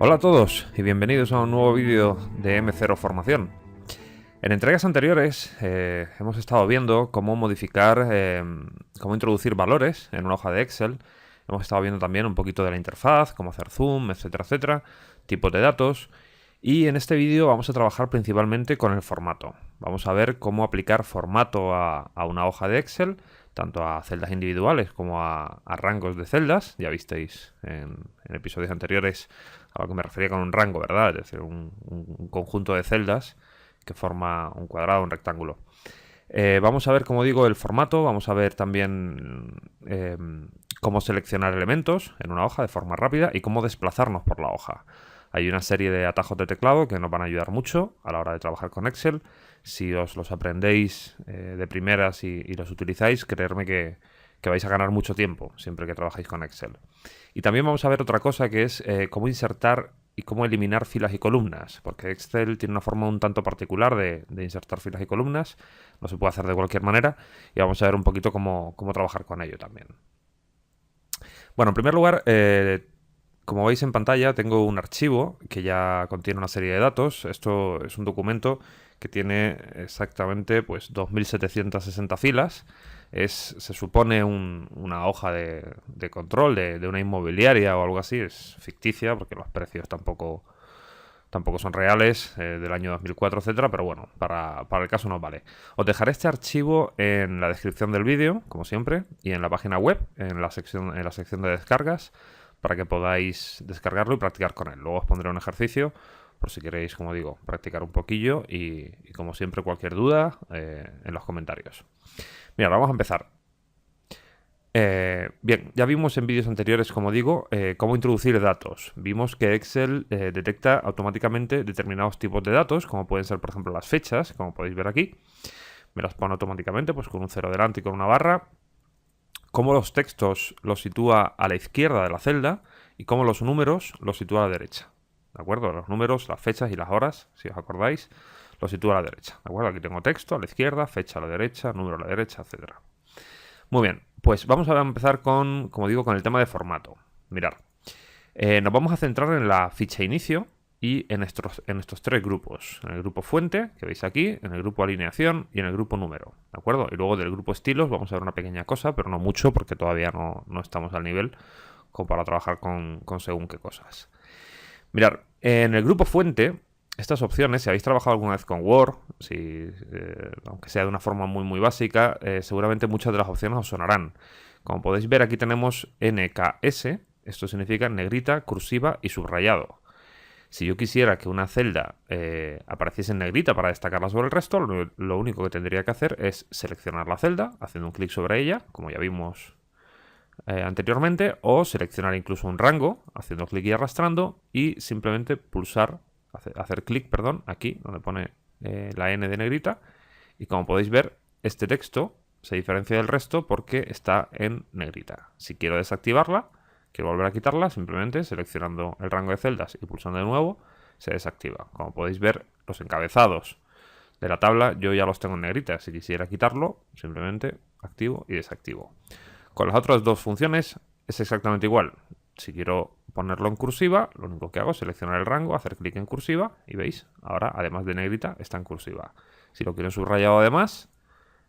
Hola a todos y bienvenidos a un nuevo vídeo de M0 Formación. En entregas anteriores hemos estado viendo cómo modificar, cómo introducir valores en una hoja de Excel. Hemos estado viendo también un poquito de la interfaz, cómo hacer zoom, etcétera, etcétera, tipos de datos. Y en este vídeo vamos a trabajar principalmente con el formato. Vamos a ver cómo aplicar formato a una hoja de Excel, tanto a celdas individuales como a rangos de celdas. Ya visteis en episodios anteriores a lo que me refería con un rango, ¿verdad? Es decir, un conjunto de celdas que forma un cuadrado, un rectángulo. Vamos a ver, como digo, el formato. Vamos a ver también cómo seleccionar elementos en una hoja de forma rápida y cómo desplazarnos por la hoja. Hay una serie de atajos de teclado que nos van a ayudar mucho a la hora de trabajar con Excel. Si os los aprendéis de primeras y los utilizáis, creedme que vais a ganar mucho tiempo siempre que trabajáis con Excel. Y también vamos a ver otra cosa que es cómo insertar y cómo eliminar filas y columnas, porque Excel tiene una forma un tanto particular de insertar filas y columnas, no se puede hacer de cualquier manera, y vamos a ver un poquito cómo trabajar con ello también. Bueno, en primer lugar, como veis en pantalla, tengo un archivo que ya contiene una serie de datos. Esto es un documento que tiene exactamente pues 2760 filas. Se supone una hoja de control de una inmobiliaria o algo así. Es ficticia porque los precios tampoco son reales, del año 2004, etcétera, pero bueno, para el caso nos vale. Os dejaré este archivo en la descripción del vídeo, como siempre, y en la página web, en la sección de descargas, para que podáis descargarlo y practicar con él. Luego os pondré un ejercicio por si queréis, como digo, practicar un poquillo y como siempre, cualquier duda en los comentarios. Mira, vamos a empezar. Bien, ya vimos en vídeos anteriores, como digo, cómo introducir datos. Vimos que Excel detecta automáticamente determinados tipos de datos, como pueden ser, por ejemplo, las fechas, como podéis ver aquí. Me las pone automáticamente, pues con un 0 delante y con una barra. Cómo los textos los sitúa a la izquierda de la celda y cómo los números los sitúa a la derecha. ¿De acuerdo? Los números, las fechas y las horas, si os acordáis, los sitúa a la derecha. ¿De acuerdo? Aquí tengo texto a la izquierda, fecha a la derecha, número a la derecha, etcétera. Muy bien, pues vamos a empezar con, como digo, con el tema de formato. Mirad, nos vamos a centrar en la ficha inicio y en estos tres grupos. En el grupo fuente, que veis aquí, en el grupo alineación y en el grupo número. ¿De acuerdo? Y luego del grupo estilos vamos a ver una pequeña cosa, pero no mucho porque todavía no estamos al nivel como para trabajar con según qué cosas. Mirad, en el grupo fuente, estas opciones, si habéis trabajado alguna vez con Word, aunque sea de una forma muy básica, seguramente muchas de las opciones os sonarán. Como podéis ver, aquí tenemos NKS, esto significa negrita, cursiva y subrayado. Si yo quisiera que una celda apareciese en negrita para destacarla sobre el resto, lo único que tendría que hacer es seleccionar la celda, haciendo un clic sobre ella, como ya vimos anteriormente, o seleccionar incluso un rango, haciendo clic y arrastrando, y simplemente pulsar, hacer clic, perdón, aquí, donde pone la N de negrita, y como podéis ver, este texto se diferencia del resto porque está en negrita. Si quiero desactivarla, quiero volver a quitarla, simplemente seleccionando el rango de celdas y pulsando de nuevo, se desactiva. Como podéis ver, los encabezados de la tabla yo ya los tengo en negrita. Si quisiera quitarlo, simplemente activo y desactivo. Con las otras dos funciones es exactamente igual. Si quiero ponerlo en cursiva, lo único que hago es seleccionar el rango, hacer clic en cursiva y veis, ahora además de negrita está en cursiva. Si lo quiero en subrayado además,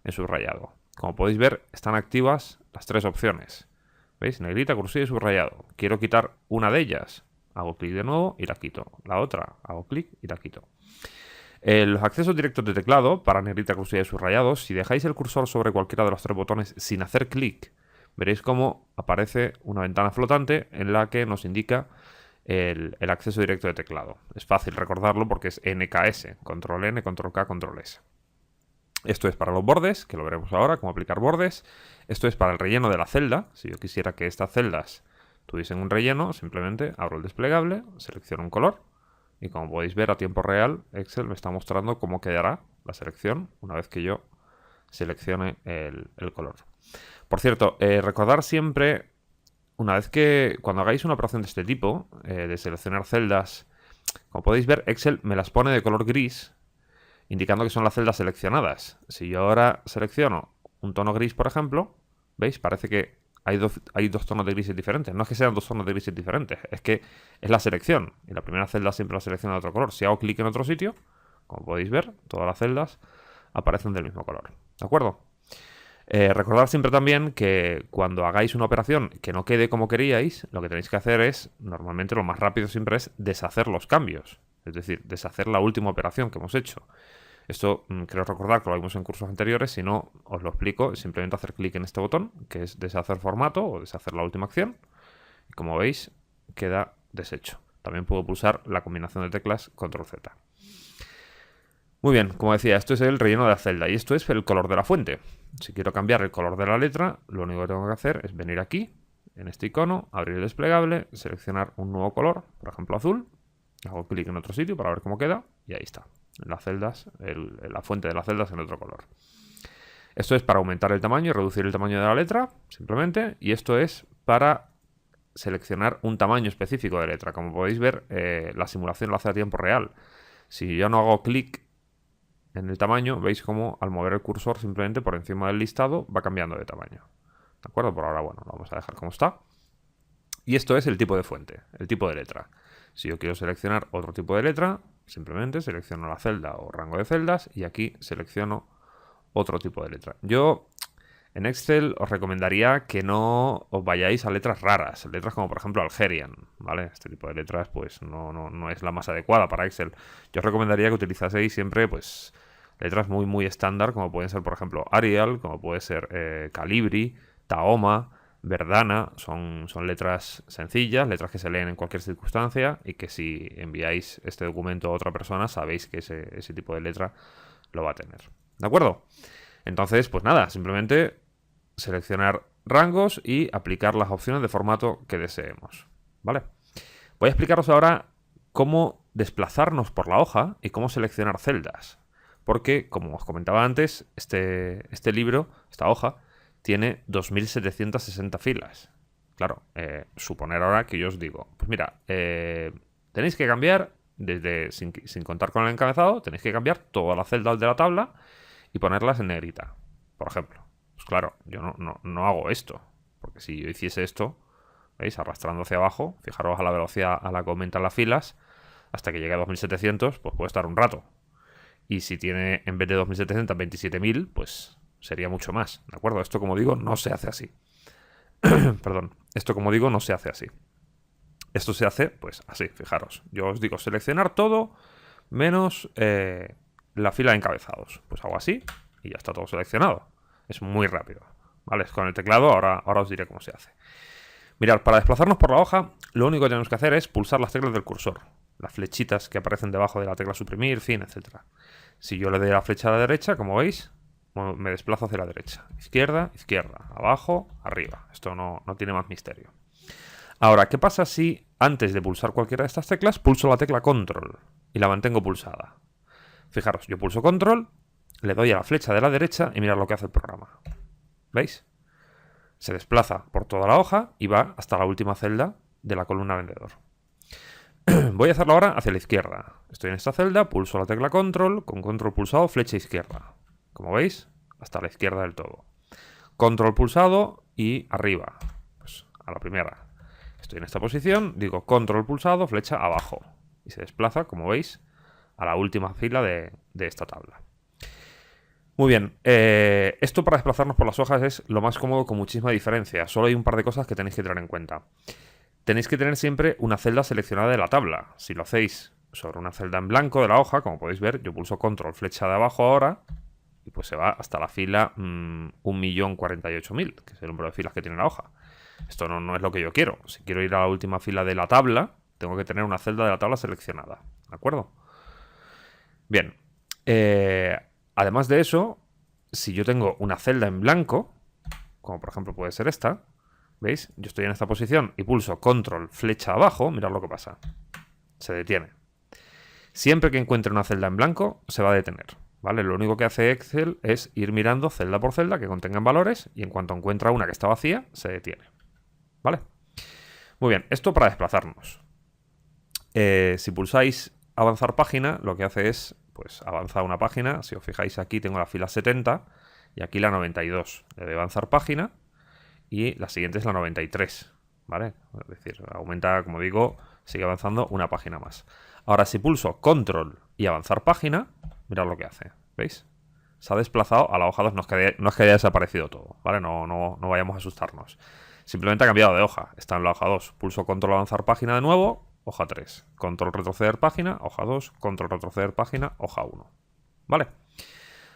en subrayado. Como podéis ver, están activas las tres opciones. ¿Veis? Negrita, cursiva y subrayado. Quiero quitar una de ellas. Hago clic de nuevo y la quito. La otra, hago clic y la quito. Los accesos directos de teclado para negrita, cursiva y subrayado, si dejáis el cursor sobre cualquiera de los tres botones sin hacer clic, veréis cómo aparece una ventana flotante en la que nos indica el acceso directo de teclado. Es fácil recordarlo porque es NKS, control N, control K, control S. Esto es para los bordes, que lo veremos ahora, cómo aplicar bordes. Esto es para el relleno de la celda. Si yo quisiera que estas celdas tuviesen un relleno, simplemente abro el desplegable, selecciono un color y como podéis ver a tiempo real, Excel me está mostrando cómo quedará la selección una vez que yo seleccione el color. Por cierto, recordar siempre, una vez que cuando hagáis una operación de este tipo, de seleccionar celdas, como podéis ver, Excel me las pone de color gris, indicando que son las celdas seleccionadas. Si yo ahora selecciono un tono gris, por ejemplo, ¿veis? Parece que hay dos tonos de grises diferentes. No es que sean dos tonos de grises diferentes, es que es la selección. Y la primera celda siempre la selecciona de otro color. Si hago clic en otro sitio, como podéis ver, todas las celdas aparecen del mismo color. ¿De acuerdo? Recordad siempre también que cuando hagáis una operación que no quede como queríais, lo que tenéis que hacer es, normalmente lo más rápido siempre es deshacer los cambios. Es decir, deshacer la última operación que hemos hecho. Esto creo recordar que lo vimos en cursos anteriores, si no os lo explico, es simplemente hacer clic en este botón, que es deshacer formato o deshacer la última acción. Y como veis, queda deshecho. También puedo pulsar la combinación de teclas Control Z. Muy bien, como decía, esto es el relleno de la celda y esto es el color de la fuente. Si quiero cambiar el color de la letra, lo único que tengo que hacer es venir aquí, en este icono, abrir el desplegable, seleccionar un nuevo color, por ejemplo azul, hago clic en otro sitio para ver cómo queda y ahí está. Las celdas, la fuente de las celdas en otro color. Esto es para aumentar el tamaño y reducir el tamaño de la letra, simplemente, y esto es para seleccionar un tamaño específico de letra. Como podéis ver, la simulación lo hace a tiempo real. Si yo no hago clic en el tamaño, veis cómo al mover el cursor simplemente por encima del listado va cambiando de tamaño. ¿De acuerdo? Por ahora, bueno, lo vamos a dejar como está. Y esto es el tipo de fuente, el tipo de letra. Si yo quiero seleccionar otro tipo de letra, simplemente selecciono la celda o rango de celdas y aquí selecciono otro tipo de letra. Yo en Excel os recomendaría que no os vayáis a letras raras, letras como por ejemplo Algerian, ¿vale? Este tipo de letras pues no es la más adecuada para Excel. Yo os recomendaría que utilizaseis siempre pues letras muy estándar, como pueden ser por ejemplo Arial, como puede ser Calibri, Tahoma, Verdana. Son letras sencillas, letras que se leen en cualquier circunstancia y que si enviáis este documento a otra persona sabéis que ese tipo de letra lo va a tener. ¿De acuerdo? Entonces, pues nada, simplemente seleccionar rangos y aplicar las opciones de formato que deseemos. ¿Vale? Voy a explicaros ahora cómo desplazarnos por la hoja y cómo seleccionar celdas. Porque, como os comentaba antes, este libro, esta hoja, tiene 2760 filas. Claro, suponer ahora que yo os digo, pues mira, tenéis que cambiar, sin contar con el encabezado, tenéis que cambiar todas las celdas de la tabla y ponerlas en negrita, por ejemplo. Pues claro, yo no hago esto, porque si yo hiciese esto, ¿veis? Arrastrando hacia abajo, fijaros a la velocidad a la que aumentan las filas, hasta que llegue a 2700, pues puede estar un rato. Y si tiene, en vez de 2700, 27000, pues sería mucho más, ¿de acuerdo? Esto, como digo, no se hace así. Perdón, esto, como digo, no se hace así. Esto se hace, pues, así, fijaros. Yo os digo, seleccionar todo menos la fila de encabezados. Pues hago así y ya está todo seleccionado. Es muy rápido, ¿vale? Con el teclado, ahora os diré cómo se hace. Mirad, para desplazarnos por la hoja, lo único que tenemos que hacer es pulsar las teclas del cursor. Las flechitas que aparecen debajo de la tecla suprimir, fin, etc. Si yo le doy a la flecha a la derecha, como veis, me desplazo hacia la derecha. Izquierda, izquierda, abajo, arriba. Esto no tiene más misterio. Ahora, ¿qué pasa si antes de pulsar cualquiera de estas teclas pulso la tecla Control y la mantengo pulsada? Fijaros, yo pulso Control, le doy a la flecha de la derecha y mirad lo que hace el programa. ¿Veis? Se desplaza por toda la hoja y va hasta la última celda de la columna vendedor. Voy a hacerlo ahora hacia la izquierda. Estoy en esta celda, pulso la tecla Control, con Control pulsado, flecha izquierda. Como veis, hasta la izquierda del todo. Control pulsado y arriba, pues a la primera. Estoy en esta posición, digo Control pulsado, flecha abajo. Y se desplaza, como veis, a la última fila de esta tabla. Muy bien, esto para desplazarnos por las hojas es lo más cómodo con muchísima diferencia. Solo hay un par de cosas que tenéis que tener en cuenta. Tenéis que tener siempre una celda seleccionada de la tabla. Si lo hacéis sobre una celda en blanco de la hoja, como podéis ver, yo pulso Control, flecha de abajo ahora, y pues se va hasta la fila 1.048.000, que es el número de filas que tiene la hoja. Esto no es lo que yo quiero. Si quiero ir a la última fila de la tabla, tengo que tener una celda de la tabla seleccionada. ¿De acuerdo? Bien. Además de eso, si yo tengo una celda en blanco, como por ejemplo puede ser esta, ¿veis? Yo estoy en esta posición y pulso Control, flecha abajo, mirad lo que pasa. Se detiene. Siempre que encuentre una celda en blanco, se va a detener, ¿vale? Lo único que hace Excel es ir mirando celda por celda que contengan valores y en cuanto encuentra una que está vacía, se detiene, ¿vale? Muy bien, esto para desplazarnos. Si pulsáis avanzar página, lo que hace es, pues, avanza una página. Si os fijáis aquí tengo la fila 70 y aquí la 92. Le doy a avanzar página y la siguiente es la 93, ¿vale? Es decir, aumenta, como digo, sigue avanzando una página más. Ahora, si pulso Control y avanzar página, mirad lo que hace, ¿veis? Se ha desplazado a la hoja 2, no es que haya desaparecido todo, ¿vale? No vayamos a asustarnos. Simplemente ha cambiado de hoja, está en la hoja 2. Pulso Control avanzar página de nuevo, hoja 3. Control retroceder página, hoja 2. Control retroceder página, hoja 1. ¿Vale?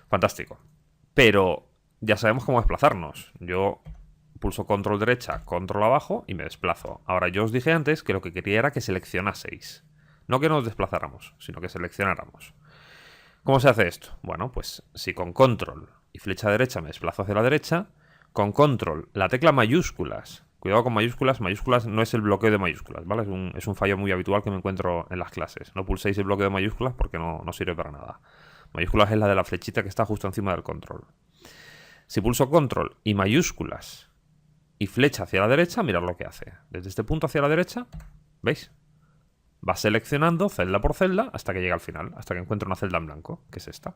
Fantástico. Pero ya sabemos cómo desplazarnos. Yo pulso Control derecha, Control abajo y me desplazo. Ahora, yo os dije antes que lo que quería era que seleccionaseis. No que nos desplazáramos, sino que seleccionáramos. ¿Cómo se hace esto? Bueno, pues si con Control y flecha derecha me desplazo hacia la derecha, con Control, la tecla mayúsculas, cuidado con mayúsculas, mayúsculas no es el bloqueo de mayúsculas, ¿vale? Es un fallo muy habitual que me encuentro en las clases. No pulséis el bloqueo de mayúsculas porque no sirve para nada. Mayúsculas es la de la flechita que está justo encima del Control. Si pulso Control y mayúsculas y flecha hacia la derecha, mirad lo que hace. Desde este punto hacia la derecha, ¿veis? Va seleccionando celda por celda hasta que llega al final, hasta que encuentre una celda en blanco, que es esta.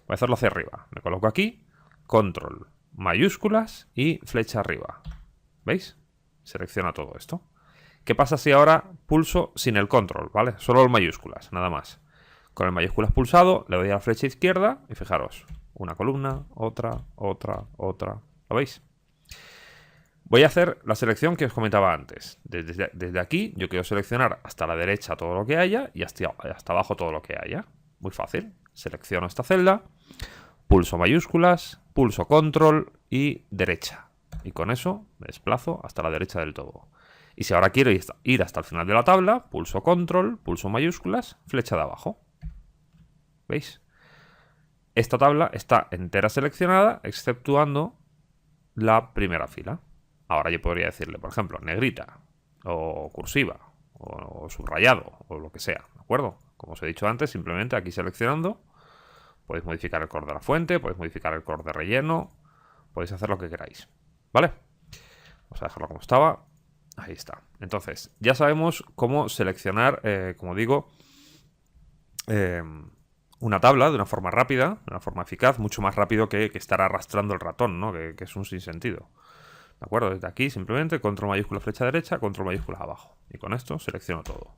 Voy a hacerlo hacia arriba. Me coloco aquí, Control, mayúsculas y flecha arriba. ¿Veis? Selecciona todo esto. ¿Qué pasa si ahora pulso sin el Control, ¿vale? Solo el mayúsculas, nada más. Con el mayúsculas pulsado, le doy a la flecha izquierda y fijaros, una columna, otra. ¿Lo veis? Voy a hacer la selección que os comentaba antes. Desde aquí yo quiero seleccionar hasta la derecha todo lo que haya y hasta abajo todo lo que haya. Muy fácil. Selecciono esta celda, pulso mayúsculas, pulso Control y derecha. Y con eso me desplazo hasta la derecha del todo. Y si ahora quiero ir hasta el final de la tabla, pulso Control, pulso mayúsculas, flecha de abajo. ¿Veis? Esta tabla está entera seleccionada, exceptuando la primera fila. Ahora yo podría decirle, por ejemplo, negrita, o cursiva, o subrayado, o lo que sea, ¿de acuerdo? Como os he dicho antes, simplemente aquí seleccionando, podéis modificar el color de la fuente, podéis modificar el color de relleno, podéis hacer lo que queráis, ¿vale? Vamos a dejarlo como estaba. Ahí está. Entonces, ya sabemos cómo seleccionar, como digo, una tabla de una forma rápida, de una forma eficaz, mucho más rápido que estar arrastrando el ratón, ¿no? Que es un sinsentido. ¿De acuerdo? Desde aquí simplemente Control mayúscula flecha derecha, Control mayúscula abajo. Y con esto selecciono todo.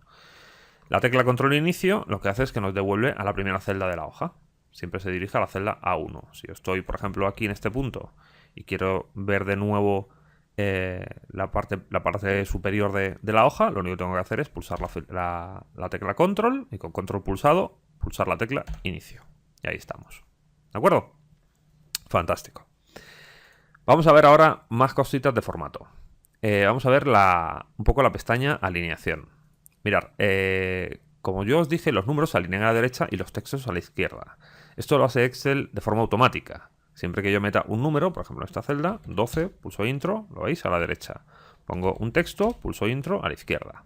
La tecla Control inicio lo que hace es que nos devuelve a la primera celda de la hoja. Siempre se dirige a la celda A1. Si yo estoy, por ejemplo, aquí en este punto y quiero ver de nuevo la parte superior de la hoja, lo único que tengo que hacer es pulsar la tecla Control y con Control pulsado, pulsar la tecla inicio. Y ahí estamos. ¿De acuerdo? Fantástico. Vamos a ver ahora más cositas de formato. Vamos a ver un poco la pestaña alineación. Mirad, como yo os dije, los números se alinean a la derecha y los textos a la izquierda. Esto lo hace Excel de forma automática. Siempre que yo meta un número, por ejemplo en esta celda, 12, pulso intro, lo veis, a la derecha. Pongo un texto, pulso intro, a la izquierda.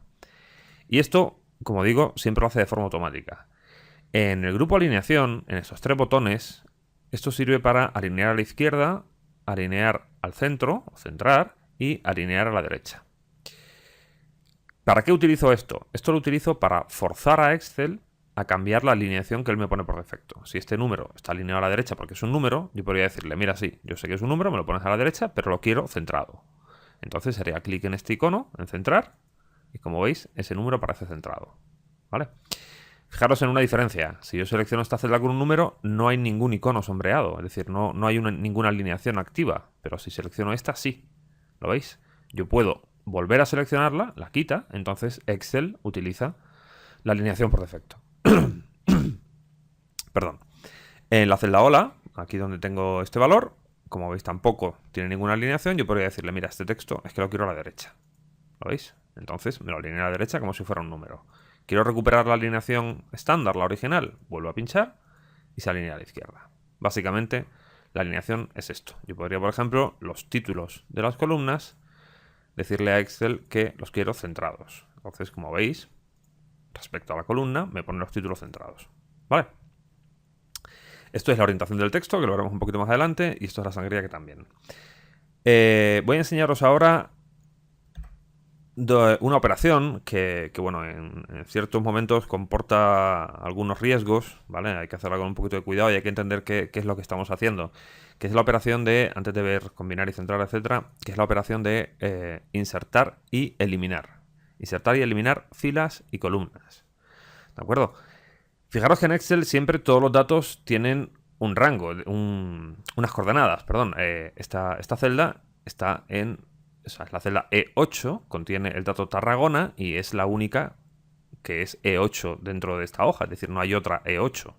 Y esto, como digo, siempre lo hace de forma automática. En el grupo alineación, en estos tres botones, esto sirve para alinear a la izquierda, alinear al centro, o centrar, y alinear a la derecha. ¿Para qué utilizo esto? Esto lo utilizo para forzar a Excel a cambiar la alineación que él me pone por defecto. Si este número está alineado a la derecha porque es un número, yo podría decirle, mira, sí, yo sé que es un número, me lo pones a la derecha, pero lo quiero centrado. Entonces haría clic en este icono, en centrar, y como veis, ese número aparece centrado. ¿Vale? Fijaros en una diferencia. Si yo selecciono esta celda con un número, no hay ningún icono sombreado. Es decir, no hay ninguna alineación activa. Pero si selecciono esta, sí. ¿Lo veis? Yo puedo volver a seleccionarla, la quita, entonces Excel utiliza la alineación por defecto. Perdón. En la celda hola, aquí donde tengo este valor, como veis tampoco tiene ninguna alineación, yo podría decirle, mira, este texto es que lo quiero a la derecha. ¿Lo veis? Entonces me lo alinea a la derecha como si fuera un número. Quiero recuperar la alineación estándar, la original, vuelvo a pinchar y se alinea a la izquierda. Básicamente, la alineación es esto. Yo podría, por ejemplo, los títulos de las columnas, decirle a Excel que los quiero centrados. Entonces, como veis, respecto a la columna, me pone los títulos centrados. ¿Vale? Esto es la orientación del texto, que lo veremos un poquito más adelante, y esto es la sangría que también. Voy a enseñaros ahora una operación que, bueno, en ciertos momentos comporta algunos riesgos, ¿vale? Hay que hacerla con un poquito de cuidado y hay que entender qué es lo que estamos haciendo. Que es la operación de, antes de ver combinar y centrar, etcétera, que es la operación de insertar y eliminar. Insertar y eliminar filas y columnas. ¿De acuerdo? Fijaros que en Excel siempre todos los datos tienen un rango, unas coordenadas, perdón. Esta celda está en... O sea, es la celda E8, contiene el dato Tarragona y es la única que es E8 dentro de esta hoja, es decir, no hay otra E8.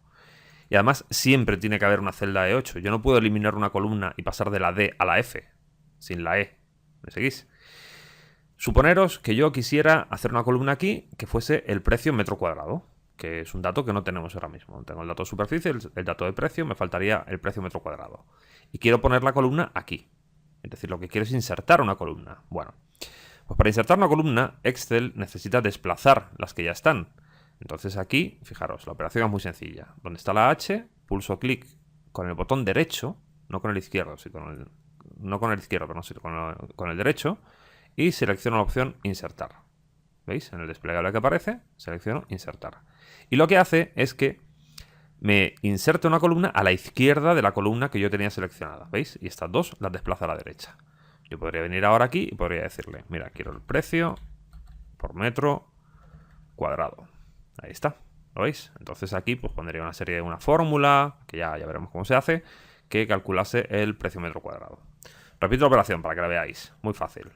Y además siempre tiene que haber una celda E8. Yo no puedo eliminar una columna y pasar de la D a la F sin la E. ¿Me seguís? Suponeros que yo quisiera hacer una columna aquí que fuese el precio en metro cuadrado, que es un dato que no tenemos ahora mismo. Tengo el dato de superficie, el dato de precio, me faltaría el precio metro cuadrado. Y quiero poner la columna aquí. Es decir, lo que quiero es insertar una columna. Bueno, pues para insertar una columna, Excel necesita desplazar las que ya están. Entonces aquí, fijaros, la operación es muy sencilla. Donde está la H, pulso clic con el botón derecho, no con el izquierdo, no con el izquierdo, pero no, sino con el derecho, y selecciono la opción insertar. ¿Veis? En el desplegable que aparece, selecciono insertar. Y lo que hace es que me inserta una columna a la izquierda de la columna que yo tenía seleccionada. ¿Veis? Y estas dos las desplaza a la derecha. Yo podría venir ahora aquí y podría decirle, mira, quiero el precio por metro cuadrado. Ahí está. ¿Lo veis? Entonces aquí pues pondría una fórmula, que ya veremos cómo se hace, que calculase el precio metro cuadrado. Repito la operación para que la veáis. Muy fácil.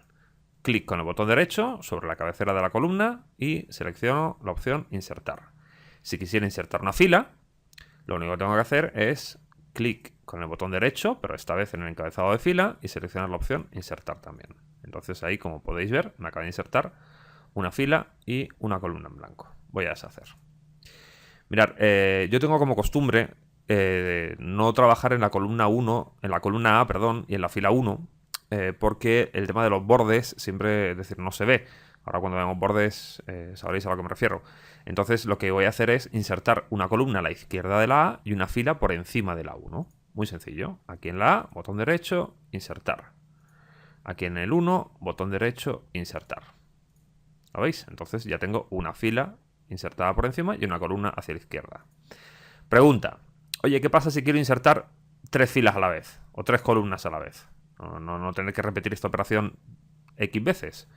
Clic con el botón derecho sobre la cabecera de la columna y selecciono la opción insertar. Si quisiera insertar una fila, lo único que tengo que hacer es clic con el botón derecho, pero esta vez en el encabezado de fila, y seleccionar la opción insertar también. Entonces ahí, como podéis ver, me acaba de insertar una fila y una columna en blanco. Voy a deshacer. Mirad, yo tengo como costumbre no trabajar en la columna 1, en la columna A, perdón, y en la fila 1, porque el tema de los bordes siempre, es decir, no se ve. Ahora cuando veamos bordes sabréis a lo que me refiero. Entonces lo que voy a hacer es insertar una columna a la izquierda de la A y una fila por encima de la 1. Muy sencillo. Aquí en la A, botón derecho, insertar. Aquí en el 1, botón derecho, insertar. ¿Lo veis? Entonces ya tengo una fila insertada por encima y una columna hacia la izquierda. Pregunta. Oye, ¿qué pasa si quiero insertar 3 filas a la vez? O 3 columnas a la vez. No tener que repetir esta operación X veces.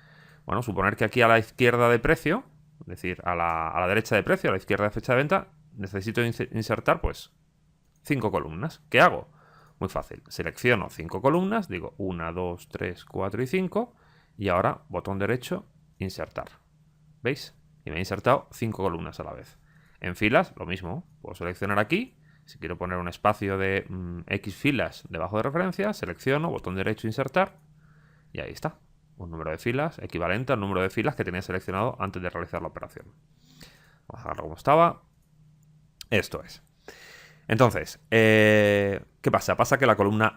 Bueno, suponer que aquí a la izquierda de precio, es decir, a la derecha de precio, a la izquierda de fecha de venta, necesito insertar pues 5 columnas. ¿Qué hago? Muy fácil. Selecciono 5 columnas, digo 1, 2, 3, 4 y 5 y ahora botón derecho, insertar. ¿Veis? Y me ha insertado 5 columnas a la vez. En filas, lo mismo. Puedo seleccionar aquí. Si quiero poner un espacio de X filas debajo de referencia, selecciono, botón derecho, insertar. Y ahí está. Un número de filas equivalente al número de filas que tenía seleccionado antes de realizar la operación. Vamos a dejarlo como estaba. Esto es. Entonces, ¿qué pasa? Pasa que la columna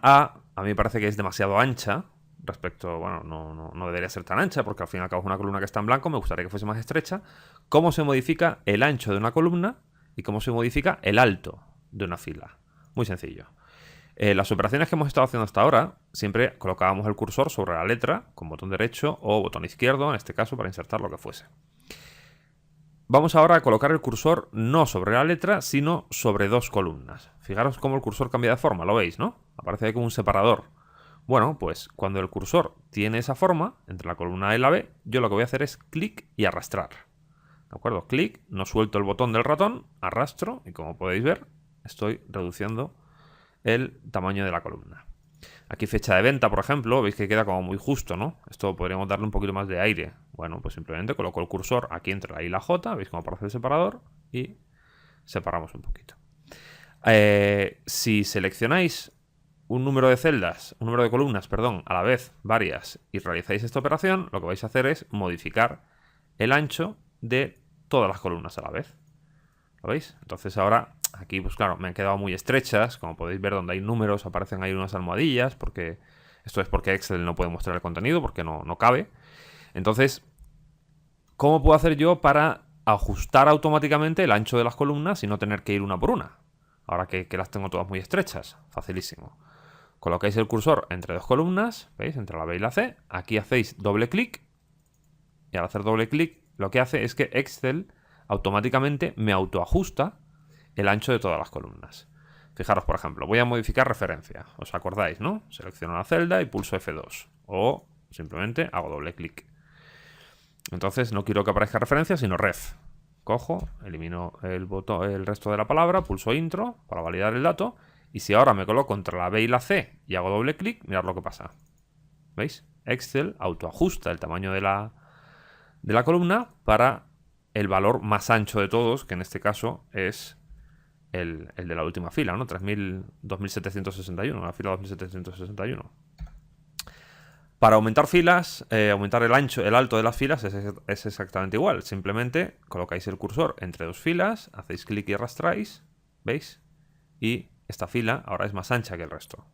A mí me parece que es demasiado ancha. Respecto, bueno, no debería ser tan ancha porque al fin y al cabo es una columna que está en blanco, me gustaría que fuese más estrecha. ¿Cómo se modifica el ancho de una columna y cómo se modifica el alto de una fila? Muy sencillo. Las operaciones que hemos estado haciendo hasta ahora, siempre colocábamos el cursor sobre la letra con botón derecho o botón izquierdo, en este caso para insertar lo que fuese. Vamos ahora a colocar el cursor no sobre la letra, sino sobre dos columnas. Fijaros cómo el cursor cambia de forma, lo veis, ¿no? Aparece ahí como un separador. Bueno, pues cuando el cursor tiene esa forma, entre la columna A y la B, yo lo que voy a hacer es clic y arrastrar. ¿De acuerdo? Clic, no suelto el botón del ratón, arrastro y como podéis ver, estoy reduciendo el tamaño de la columna. Aquí fecha de venta, por ejemplo, veis que queda como muy justo, ¿no? Esto podríamos darle un poquito más de aire. Bueno, pues simplemente coloco el cursor aquí entre la I y la J, veis cómo aparece el separador y separamos un poquito. Si seleccionáis un número de celdas, un número de columnas, perdón, a la vez, varias, y realizáis esta operación, lo que vais a hacer es modificar el ancho de todas las columnas a la vez. ¿Lo veis? Entonces ahora, aquí pues claro, me han quedado muy estrechas. Como podéis ver, donde hay números aparecen ahí unas almohadillas, porque esto es porque Excel no puede mostrar el contenido, porque no cabe. Entonces, ¿cómo puedo hacer yo para ajustar automáticamente el ancho de las columnas y no tener que ir una por una? Ahora que las tengo todas muy estrechas. Facilísimo. Colocáis el cursor entre dos columnas, ¿veis? Entre la B y la C. Aquí hacéis doble clic y al hacer doble clic lo que hace es que Excel automáticamente me autoajusta el ancho de todas las columnas. Fijaros, por ejemplo, voy a modificar referencia. ¿Os acordáis, no? Selecciono la celda y pulso F2. O simplemente hago doble clic. Entonces no quiero que aparezca referencia, sino ref. Cojo, elimino el resto de la palabra, pulso intro para validar el dato. Y si ahora me coloco entre la B y la C y hago doble clic, mirad lo que pasa. ¿Veis? Excel autoajusta el tamaño de la columna para el valor más ancho de todos, que en este caso es el de la última fila, ¿no? 2761, la fila 2761. Para aumentar filas, aumentar el alto de las filas es exactamente igual. Simplemente colocáis el cursor entre dos filas, hacéis clic y arrastráis, ¿veis? Y esta fila ahora es más ancha que el resto.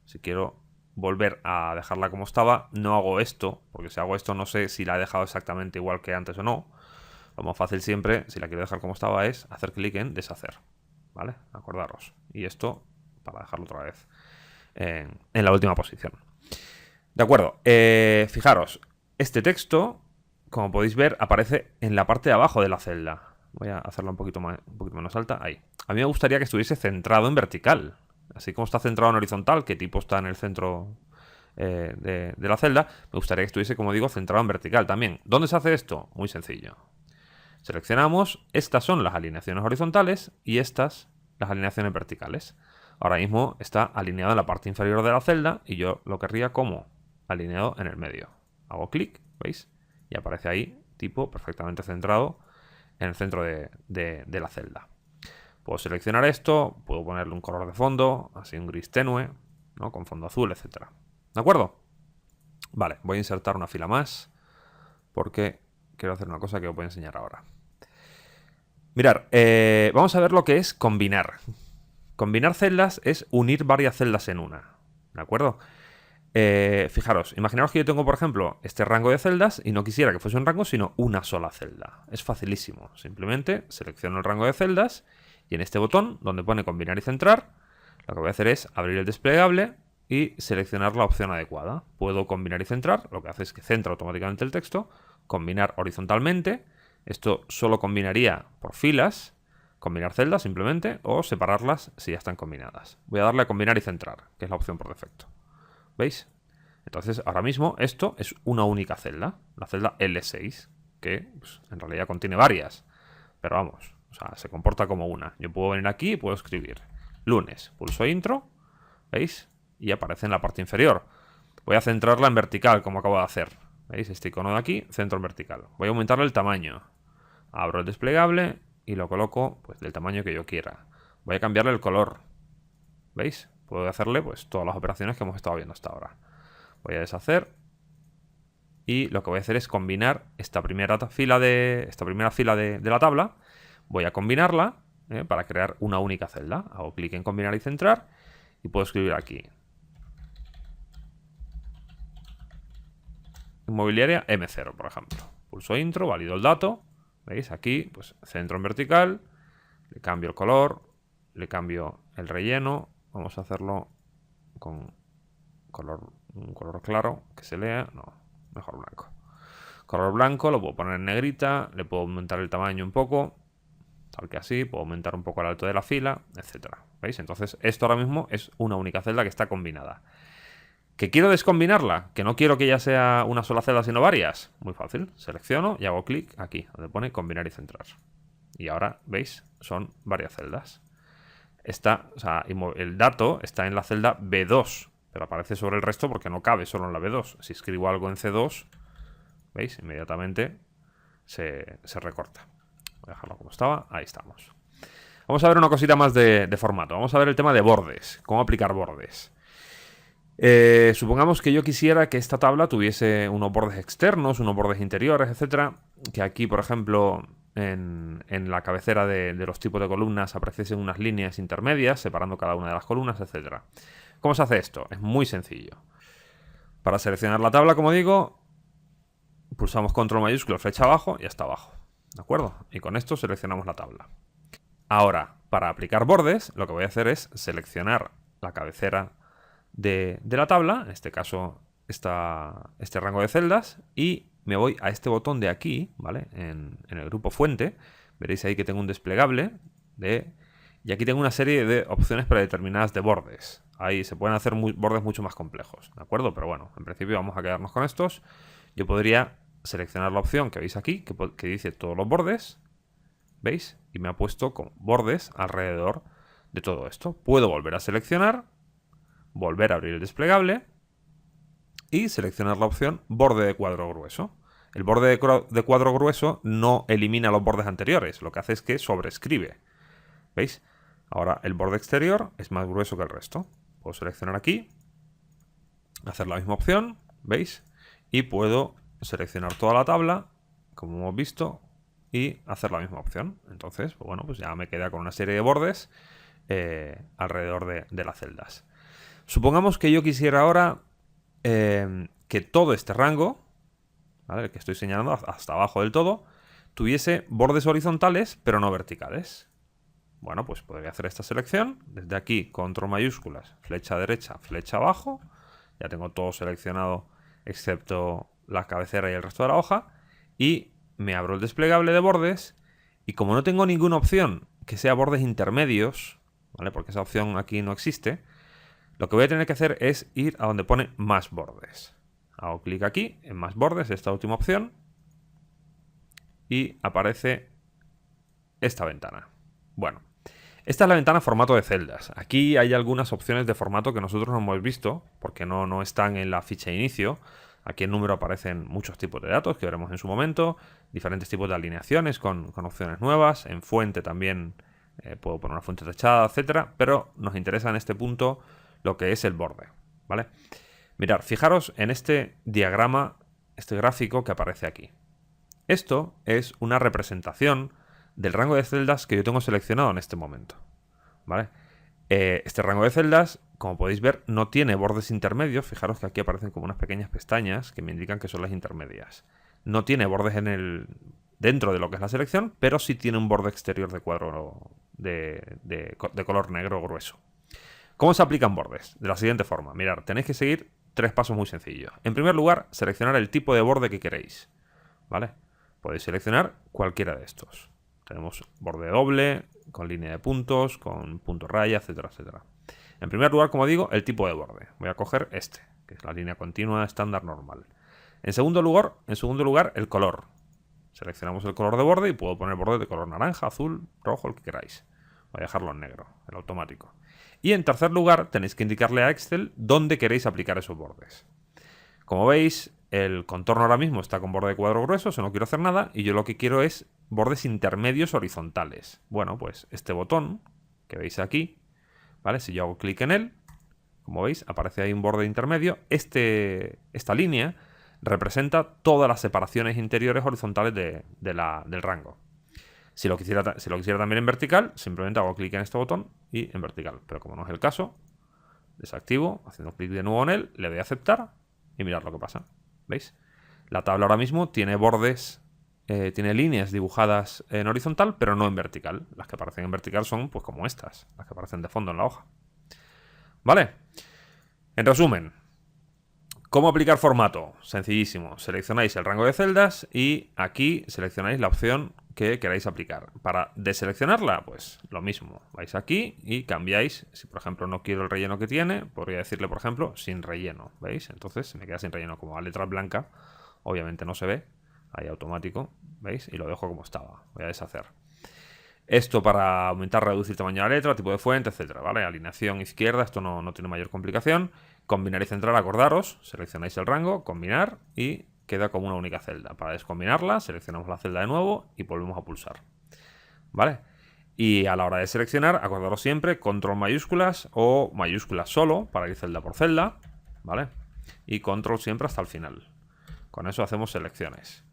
Si quiero volver a dejarla como estaba, no hago esto, porque si hago esto no sé si la he dejado exactamente igual que antes o no. Lo más fácil siempre, si la quiero dejar como estaba, es hacer clic en deshacer, ¿vale? Acordaros. Y esto para dejarlo otra vez en la última posición. De acuerdo, fijaros, este texto, como podéis ver, aparece en la parte de abajo de la celda. Voy a hacerla un poquito menos alta, ahí. A mí me gustaría que estuviese centrado en vertical. Así como está centrado en horizontal, que tipo está en el centro de la celda, me gustaría que estuviese, como digo, centrado en vertical también. ¿Dónde se hace esto? Muy sencillo. Seleccionamos, estas son las alineaciones horizontales y estas las alineaciones verticales. Ahora mismo está alineado en la parte inferior de la celda y yo lo querría como alineado en el medio. Hago clic, ¿veis? Y aparece ahí, tipo perfectamente centrado en el centro de la celda. Puedo seleccionar esto, puedo ponerle un color de fondo, así un gris tenue, ¿no? Con fondo azul, etc. ¿De acuerdo? Vale, voy a insertar una fila más porque quiero hacer una cosa que os voy a enseñar ahora. Mirad, vamos a ver lo que es combinar. Combinar celdas es unir varias celdas en una, ¿de acuerdo? Fijaros, imaginaos que yo tengo, por ejemplo, este rango de celdas y no quisiera que fuese un rango, sino una sola celda. Es facilísimo. Simplemente selecciono el rango de celdas y en este botón, donde pone combinar y centrar, lo que voy a hacer es abrir el desplegable y seleccionar la opción adecuada. Puedo combinar y centrar, lo que hace es que centra automáticamente el texto, combinar horizontalmente, esto solo combinaría por filas, combinar celdas simplemente, o separarlas si ya están combinadas. Voy a darle a combinar y centrar, que es la opción por defecto. ¿Veis? Entonces, ahora mismo esto es una única celda, la celda L6, que pues, en realidad contiene varias, pero vamos, o sea, se comporta como una. Yo puedo venir aquí y puedo escribir lunes, pulso intro, ¿veis? Y aparece en la parte inferior. Voy a centrarla en vertical, como acabo de hacer. ¿Veis? Este icono de aquí, centro en vertical. Voy a aumentarle el tamaño. Abro el desplegable y lo coloco pues, del tamaño que yo quiera. Voy a cambiarle el color. ¿Veis? Puedo hacerle pues todas las operaciones que hemos estado viendo hasta ahora. Voy a deshacer y lo que voy a hacer es combinar esta primera fila de la tabla. Voy a combinarla para crear una única celda. Hago clic en combinar y centrar y puedo escribir aquí inmobiliaria M0, por ejemplo. Pulso intro, valido el dato. ¿Veis? Aquí pues centro en vertical, le cambio el color, le cambio el relleno. Vamos a hacerlo con un color claro, que se lea. No, mejor blanco. Color blanco, lo puedo poner en negrita, le puedo aumentar el tamaño un poco, tal que así, puedo aumentar un poco el alto de la fila, etcétera. ¿Veis? Entonces, esto ahora mismo es una única celda que está combinada. ¿Que quiero descombinarla? ¿Que no quiero que ya sea una sola celda, sino varias? Muy fácil. Selecciono y hago clic aquí, donde pone combinar y centrar. Y ahora, ¿veis? Son varias celdas. El dato está en la celda B2, pero aparece sobre el resto porque no cabe solo en la B2. Si escribo algo en C2, ¿veis? Inmediatamente se recorta. Voy a dejarlo como estaba. Ahí estamos. Vamos a ver una cosita más de formato. Vamos a ver el tema de bordes. Cómo aplicar bordes. Supongamos que yo quisiera que esta tabla tuviese unos bordes externos, unos bordes interiores, etcétera. Que aquí, por ejemplo, en la cabecera de los tipos de columnas apareciesen unas líneas intermedias separando cada una de las columnas, etcétera. ¿Cómo se hace esto? Es muy sencillo. Para seleccionar la tabla, como digo, pulsamos control mayúsculo, flecha abajo y hasta abajo. ¿De acuerdo? Y con esto seleccionamos la tabla. Ahora, para aplicar bordes, lo que voy a hacer es seleccionar la cabecera de la tabla, en este caso este rango de celdas, y me voy a este botón de aquí, ¿vale? En el grupo fuente, veréis ahí que tengo un desplegable y aquí tengo una serie de opciones predeterminadas de bordes. Ahí se pueden hacer bordes mucho más complejos, ¿de acuerdo? Pero bueno, en principio vamos a quedarnos con estos. Yo podría seleccionar la opción que veis aquí, que dice todos los bordes, ¿veis? Y me ha puesto con bordes alrededor de todo esto. Puedo volver a seleccionar, volver a abrir el desplegable y seleccionar la opción borde de cuadro grueso. El borde de cuadro grueso no elimina los bordes anteriores, lo que hace es que sobrescribe. ¿Veis? Ahora el borde exterior es más grueso que el resto. Puedo seleccionar aquí, hacer la misma opción, ¿veis? Y puedo seleccionar toda la tabla, como hemos visto, y hacer la misma opción. Entonces, pues bueno, pues ya me queda con una serie de bordes alrededor de las celdas. Supongamos que yo quisiera ahora que todo este rango, ¿vale?, el que estoy señalando hasta abajo del todo, tuviese bordes horizontales, pero no verticales. Bueno, pues podría hacer esta selección. Desde aquí, control mayúsculas, flecha derecha, flecha abajo. Ya tengo todo seleccionado, excepto la cabecera y el resto de la hoja. Y me abro el desplegable de bordes. Y como no tengo ninguna opción que sea bordes intermedios, ¿vale?, porque esa opción aquí no existe, lo que voy a tener que hacer es ir a donde pone más bordes. Hago clic aquí, en más bordes, esta última opción. Y aparece esta ventana. Bueno, esta es la ventana formato de celdas. Aquí hay algunas opciones de formato que nosotros no hemos visto, porque no están en la ficha de inicio. Aquí en número aparecen muchos tipos de datos que veremos en su momento, diferentes tipos de alineaciones con opciones nuevas. En fuente también puedo poner una fuente techada, etcétera, pero nos interesa en este punto lo que es el borde, ¿vale? Mirad, fijaros en este diagrama, este gráfico que aparece aquí. Esto es una representación del rango de celdas que yo tengo seleccionado en este momento, ¿vale? Este rango de celdas, como podéis ver, no tiene bordes intermedios. Fijaros que aquí aparecen como unas pequeñas pestañas que me indican que son las intermedias. No tiene bordes dentro de lo que es la selección, pero sí tiene un borde exterior de cuadro de color negro grueso. ¿Cómo se aplican bordes? De la siguiente forma. Mirad, tenéis que seguir 3 pasos muy sencillos. En primer lugar, seleccionar el tipo de borde que queréis, ¿vale? Podéis seleccionar cualquiera de estos. Tenemos borde doble, con línea de puntos, con punto raya, etcétera, etcétera. En primer lugar, como digo, el tipo de borde. Voy a coger este, que es la línea continua estándar normal. En segundo lugar, el color. Seleccionamos el color de borde y puedo poner borde de color naranja, azul, rojo, el que queráis. Voy a dejarlo en negro, el automático. Y en tercer lugar, tenéis que indicarle a Excel dónde queréis aplicar esos bordes. Como veis, el contorno ahora mismo está con borde de cuadro grueso, no quiero hacer nada, y yo lo que quiero es bordes intermedios horizontales. Bueno, pues este botón que veis aquí, ¿vale? Si yo hago clic en él, como veis, aparece ahí un borde intermedio. Esta línea representa todas las separaciones interiores horizontales del rango. Si lo quisiera también en vertical, simplemente hago clic en este botón y en vertical. Pero como no es el caso, desactivo, haciendo clic de nuevo en él, le doy a aceptar y mirad lo que pasa. ¿Veis? La tabla ahora mismo tiene bordes, tiene líneas dibujadas en horizontal, pero no en vertical. Las que aparecen en vertical son pues como estas, las que aparecen de fondo en la hoja. ¿Vale? En resumen, ¿cómo aplicar formato? Sencillísimo. Seleccionáis el rango de celdas y aquí seleccionáis la opción que queráis aplicar. Para deseleccionarla, pues lo mismo. Vais aquí y cambiáis. Si por ejemplo no quiero el relleno que tiene, podría decirle por ejemplo sin relleno. ¿Veis? Entonces se me queda sin relleno. Como la letra blanca, obviamente no se ve. Ahí automático. ¿Veis? Y lo dejo como estaba. Voy a deshacer. Esto para aumentar, reducir tamaño de la letra, tipo de fuente, etcétera, ¿vale? Alineación izquierda, esto no tiene mayor complicación. Combinar y centrar, acordaros. Seleccionáis el rango, combinar y queda como una única celda. Para descombinarla, seleccionamos la celda de nuevo y volvemos a pulsar. ¿Vale? Y a la hora de seleccionar, acordaros siempre control mayúsculas o mayúsculas solo para ir celda por celda. ¿Vale? Y control siempre hasta el final. Con eso hacemos selecciones.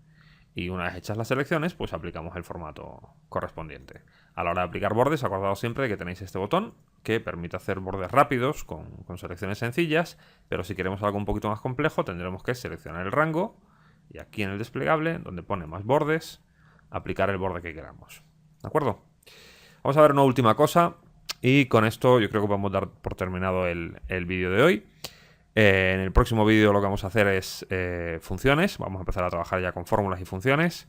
Y una vez hechas las selecciones, pues aplicamos el formato correspondiente. A la hora de aplicar bordes, acordaos siempre de que tenéis este botón que permite hacer bordes rápidos con selecciones sencillas, pero si queremos algo un poquito más complejo tendremos que seleccionar el rango y aquí en el desplegable, donde pone más bordes, aplicar el borde que queramos. ¿De acuerdo? Vamos a ver una última cosa y con esto yo creo que podemos dar por terminado el vídeo de hoy. En el próximo vídeo lo que vamos a hacer es funciones. Vamos a empezar a trabajar ya con fórmulas y funciones.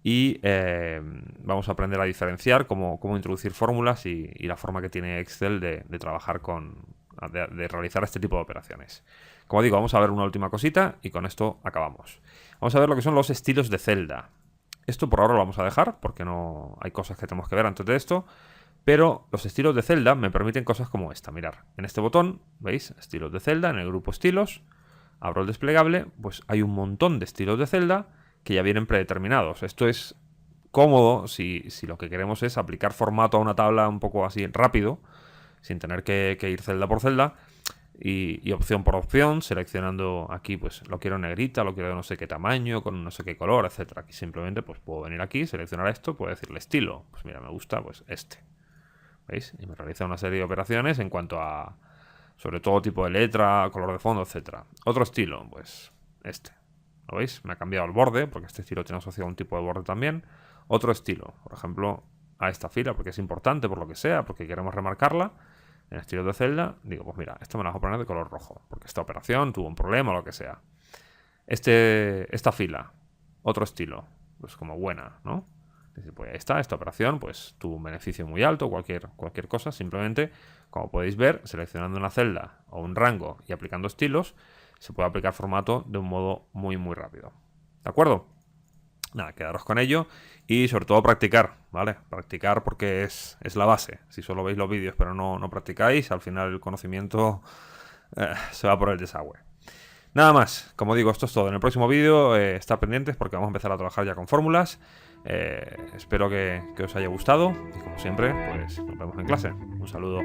Y vamos a aprender a diferenciar cómo introducir fórmulas y la forma que tiene Excel de trabajar de realizar este tipo de operaciones. Como digo, vamos a ver una última cosita y con esto acabamos. Vamos a ver lo que son los estilos de celda. Esto por ahora lo vamos a dejar porque no hay cosas que tenemos que ver antes de esto. Pero los estilos de celda me permiten cosas como esta. Mirar, en este botón, ¿veis? Estilos de celda, en el grupo estilos. Abro el desplegable, pues hay un montón de estilos de celda que ya vienen predeterminados. Esto es cómodo si lo que queremos es aplicar formato a una tabla un poco así rápido, sin tener que ir celda por celda. Y opción por opción, seleccionando aquí, pues lo quiero negrita, lo quiero de no sé qué tamaño, con no sé qué color, etcétera. Aquí simplemente pues puedo venir aquí, seleccionar esto, puedo decirle estilo. Pues mira, me gusta pues este. ¿Veis? Y me realiza una serie de operaciones en cuanto a, sobre todo, tipo de letra, color de fondo, etcétera. Otro estilo, pues este. ¿Lo veis? Me ha cambiado el borde, porque este estilo tiene asociado un tipo de borde también. Otro estilo, por ejemplo, a esta fila, porque es importante, por lo que sea, porque queremos remarcarla. En estilo de celda, digo, pues mira, esto me lo vas a poner de color rojo, porque esta operación tuvo un problema o lo que sea. Esta fila, otro estilo, pues como buena, ¿no? Es decir, pues ahí está, esta operación pues tuvo un beneficio muy alto, cualquier cosa, simplemente, como podéis ver, seleccionando una celda o un rango y aplicando estilos, se puede aplicar formato de un modo muy rápido. ¿De acuerdo? Nada, quedaros con ello y sobre todo practicar, ¿vale? Practicar porque es la base. Si solo veis los vídeos pero no practicáis, al final el conocimiento se va por el desagüe. Nada más, como digo, esto es todo. En el próximo vídeo estad pendientes porque vamos a empezar a trabajar ya con fórmulas. Espero que os haya gustado y como siempre, pues nos vemos en clase. Un saludo.